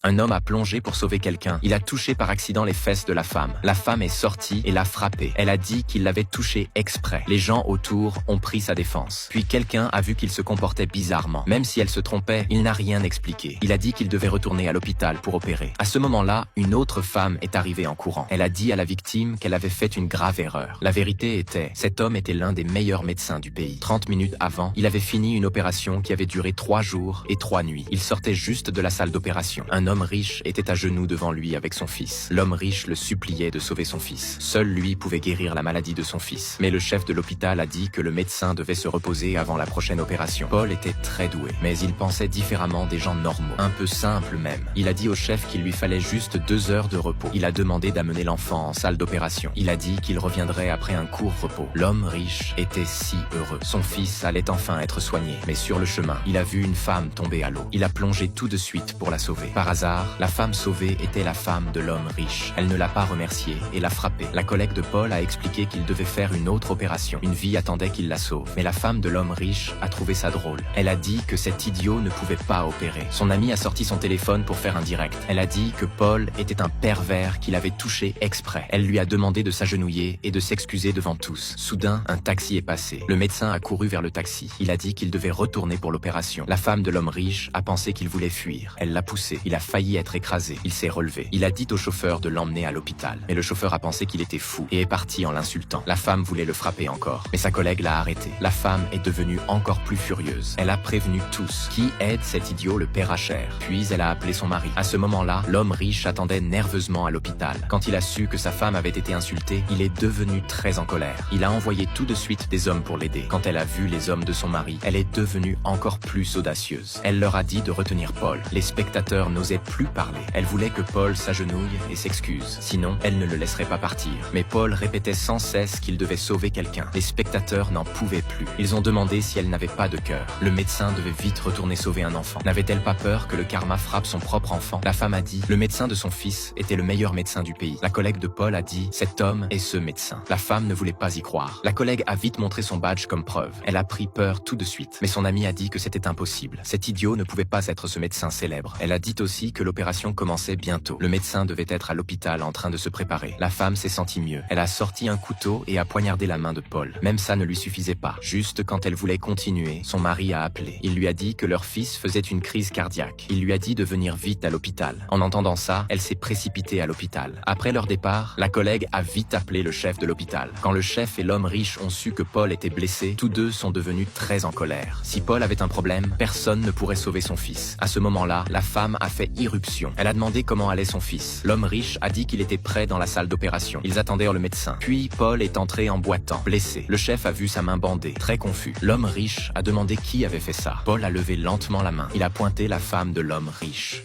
Un homme a plongé pour sauver quelqu'un. Il a touché par accident les fesses de la femme. La femme est sortie et l'a frappé. Elle a dit qu'il l'avait touché exprès. Les gens autour ont pris sa défense. Puis quelqu'un a vu qu'il se comportait bizarrement. Même si elle se trompait, il n'a rien expliqué. Il a dit qu'il devait retourner à l'hôpital pour opérer. À ce moment-là, une autre femme est arrivée en courant. Elle a dit à la victime qu'elle avait fait une grave erreur. La vérité était, cet homme était l'un des meilleurs médecins du pays. 30 minutes avant, il avait fini une opération qui avait duré 3 jours et 3 nuits. Il sortait juste de la salle d'opération. Un homme riche était à genoux devant lui avec son fils. L'homme riche le suppliait de sauver son fils. Seul lui pouvait guérir la maladie de son fils. Mais le chef de l'hôpital a dit que le médecin devait se reposer avant la prochaine opération. Paul était très doué, mais il pensait différemment des gens normaux, un peu simples même. Il a dit au chef qu'il lui fallait juste 2 heures de repos. Il a demandé d'amener l'enfant en salle d'opération. Il a dit qu'il reviendrait après un court repos. L'homme riche était si heureux. Son fils allait enfin être soigné. Mais sur le chemin, il a vu une femme tomber à l'eau. Il a plongé tout de suite pour la sauver. Par hasard, la femme sauvée était la femme de l'homme riche. Elle ne l'a pas remercié et l'a frappé. La collègue de Paul a expliqué qu'il devait faire une autre opération. Une vie attendait qu'il la sauve. Mais la femme de l'homme riche a trouvé ça drôle. Elle a dit que cet idiot ne pouvait pas opérer. Son ami a sorti son téléphone pour faire un direct. Elle a dit que Paul était un pervers qu'il avait touché exprès. Elle lui a demandé de s'agenouiller et de s'excuser devant tous. Soudain, un taxi est passé. Le médecin a couru vers le taxi. Il a dit qu'il devait retourner pour l'opération. La femme de l'homme riche a pensé qu'il voulait fuir. Elle l'a poussé. Il a failli être écrasé. Il s'est relevé. Il a dit au chauffeur de l'emmener à l'hôpital. Mais le chauffeur a pensé qu'il était fou et est parti en l'insultant. La femme voulait le frapper encore. Mais sa collègue l'a arrêté. La femme est devenue encore plus furieuse. Elle a prévenu tous. Qui aide cet idiot le paiera cher. Puis elle a appelé son mari. À ce moment-là, l'homme riche attendait nerveusement à l'hôpital. Quand il a su que sa femme avait été insultée, il est devenu très en colère. Il a envoyé tout de suite des hommes pour l'aider. Quand elle a vu les hommes de son mari, elle est devenue encore plus audacieuse. Elle leur a dit de retenir Paul. Les spectateurs n'osaient plus parler. Elle voulait que Paul s'agenouille et s'excuse. Sinon, elle ne le laisserait pas partir. Mais Paul répétait sans cesse qu'il devait sauver quelqu'un. Les spectateurs n'en pouvaient plus. Ils ont demandé si elle n'avait pas de cœur. Le médecin devait vite retourner sauver un enfant. N'avait-elle pas peur que le karma frappe son propre enfant? La femme a dit, le médecin de son fils était le meilleur médecin du pays. La collègue de Paul a dit, cet homme est ce médecin. La femme ne voulait pas y croire. La collègue a vite montré son badge comme preuve. Elle a pris peur tout de suite. Mais son ami a dit que c'était impossible. Cet idiot ne pouvait pas être ce médecin célèbre. Elle a dit aussi que l'opération commençait bientôt. Le médecin devait être à l'hôpital en train de se préparer. La femme s'est sentie mieux. Elle a sorti un couteau et a poignardé la main de Paul. Même ça ne lui suffisait pas. Juste quand elle voulait continuer, son mari a appelé. Il lui a dit que leur fils faisait une crise cardiaque. Il lui a dit de venir vite à l'hôpital. En entendant ça, elle s'est précipitée à l'hôpital. Après leur départ, la collègue a vite appelé le chef de l'hôpital. Quand le chef et l'homme riche ont su que Paul était blessé, tous deux sont devenus très en colère. Si Paul avait un problème, personne ne pourrait sauver son fils. À ce moment-là, la femme a fait irruption. Elle a demandé comment allait son fils. L'homme riche a dit qu'il était prêt dans la salle d'opération. Ils attendaient le médecin. Puis Paul est entré en boitant, blessé. Le chef a vu sa main bandée, très confus. L'homme riche a demandé qui avait fait ça. Paul a levé lentement la main. Il a pointé la femme de l'homme riche.